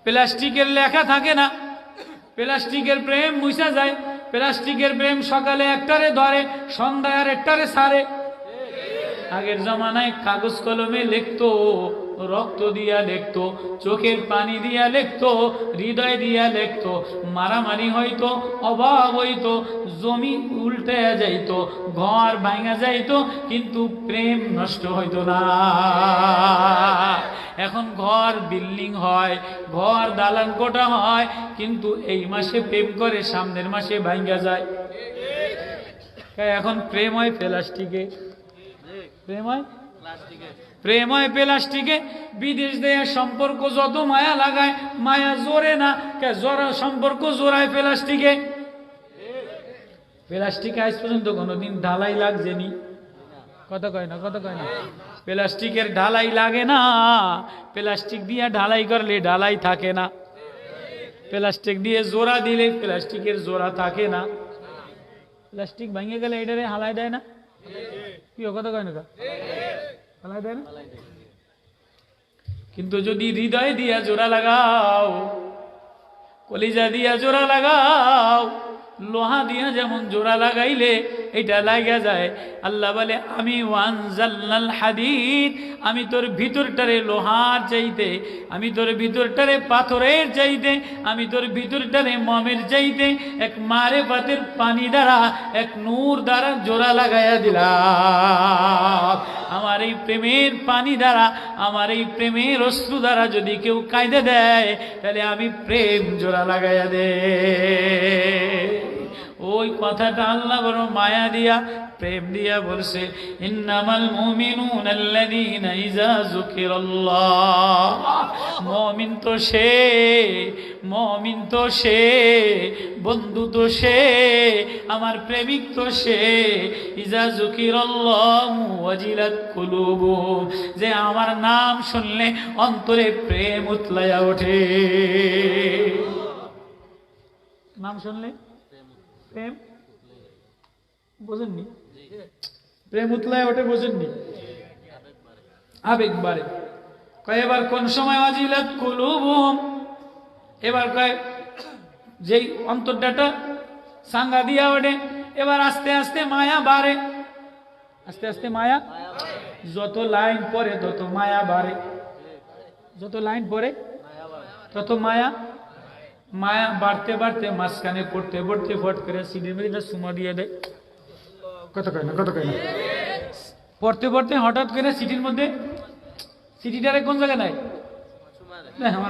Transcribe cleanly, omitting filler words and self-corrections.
প্লাস্টিকের লেখা থাকে না, প্লাস্টিকের প্রেম মুছা যায়। প্লাস্টিকের প্রেম সকালে একটারে ধরে, সন্ধ্যায় আর একটারে ছাড়ে। আগের জমানায় কাগজ কলমে লিখতো, রক্ত দিয়া লিখতো, চোখের পানি দিয়া লিখতো, হৃদয় দিয়া লিখতো। মারামারি হইতো, অভাব হইতো, জমি উল্টে যাইতো, ঘর ভাঙা যাইতো, কিন্তু প্রেম নষ্ট হইতো না। এখন ঘর বিল্ডিং হয়, ঘর দালান কোঠা হয়, কিন্তু এই মাসে প্রেম করে সামনের মাসে ভাঙা যায়। এখন প্রেম হয় প্লাস্টিকে, প্রেম হয় প্লাস্টিকে। বিদেশ দেয়া সম্পর্ক যত মায়া লাগায়, মায়া জোরে না, জোরা সম্পর্ক জোড়ায় প্লাস্টিকে। প্লাস্টিকে আজ পর্যন্ত কোনোদিন ঢালাই লাগছে নি? কথা কয় না, কথা কয় না। প্লাস্টিকের ঢালাই লাগে না। প্লাস্টিক দিয়ে ঢালাই করলে ঢালাই থাকে না, প্লাস্টিক দিয়ে জোড়া দিলে প্লাস্টিকের জোড়া থাকে না। প্লাস্টিক ভেঙে গেলে এটারে হালাই দেয় না? কি কথা কয় না, হালাই দেয় না? কিন্তু যদি হৃদয় দিয়া জোড়া লাগাও, কলিজা দিয়া জোড়া লাগাও, লোহা দিয়া যেমন জোড়া লাগাইলে এটা লাগা যায়। আল্লাহ বলে আমি ওয়ানজালনাল হাদিদ, আমি তোর ভিতরটারে লোহার চাইতে, আমি তোর ভিতরটারে পাথরের চাইতে, আমি তোর ভিতরটারে মমের চাইতে এক মারেফাতের পানি দ্বারা, এক নূর দ্বারা জোড়া লাগাইয়া দিলাম। আমার এই প্রেমের পানি দ্বারা, আমার এই প্রেমের অশ্রু দ্বারা যদি কেউ কাঁদে দেয়, তাহলে আমি প্রেম জোড়া লাগাইয়া দে। ওই কথাটা আল্লাহ বড় মায়া দিয়া, প্রেম দিয়া বলছে, ইন্নামাল মুমিনুনা আল্লাযীনা ইযা যুকিরাল্লাহ। মুমিন তো সে, মুমিন তো সে, বন্ধু তো সে, আমার প্রেমিক তো সে, ইযা যুকিরাল্লাহু ওয়াজিলাত কুলুবুহুম, যে আমার নাম শুনলে অন্তরে প্রেম উতলাইয়া ওঠে। নাম শুনলে প্রেম, বোঝেননি? প্রেম উতলায় ওঠে, বোঝেননি? আবেগ বাড়ে। কয় এবার কোন সময় ওয়াজিলাত কুলুবুহুম, এবার কয় যেই অন্তরটা সাঙ্গা দিয়া ওঠে, এবার আস্তে আস্তে মায়া বাড়ে, আস্তে আস্তে মায়া, যত লাইন পড়ে তত মায়া বাড়ে, যত লাইন পড়ে তত মায়া, মায়া বাড়তে বাড়তে মাঝখানে পড়তে পড়তে ফট করে সিঁড়ির মধ্যে সুমা দিয়ে দেয়। কত কয় না, কত কয় না। পড়তে পড়তে হঠাৎ করে সিটির মধ্যে, সিটিটারে কোন জায়গায় নাই, আমার